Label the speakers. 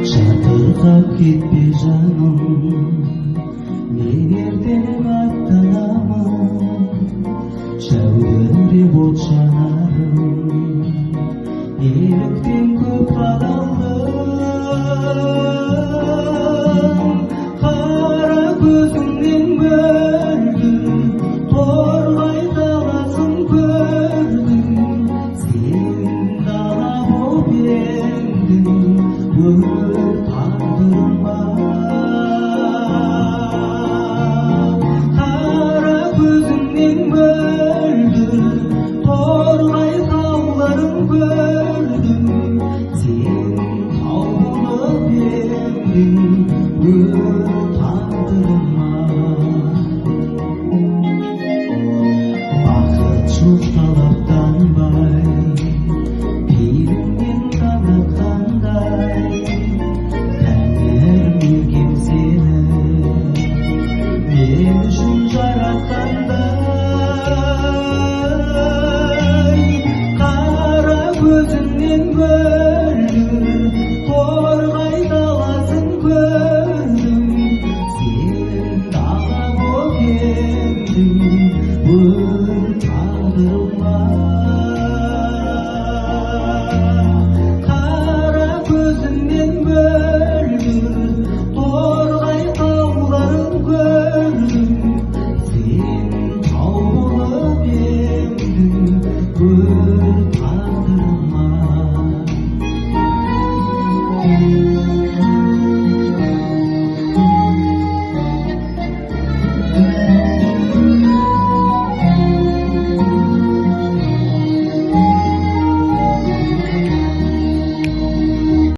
Speaker 1: Жатырқап кетпе жаным, мен ертең аттанамын. Жәудіреп от жанарым, неліктен көп қадалдым. Қара көзіңнен мөлдір торғай даласын көрдім. Сен дала боп едің, тағдырыма. Қара көзіңнен мөлдір торғай тауларын көрдім. Сен тау болып едің, тағдырыма.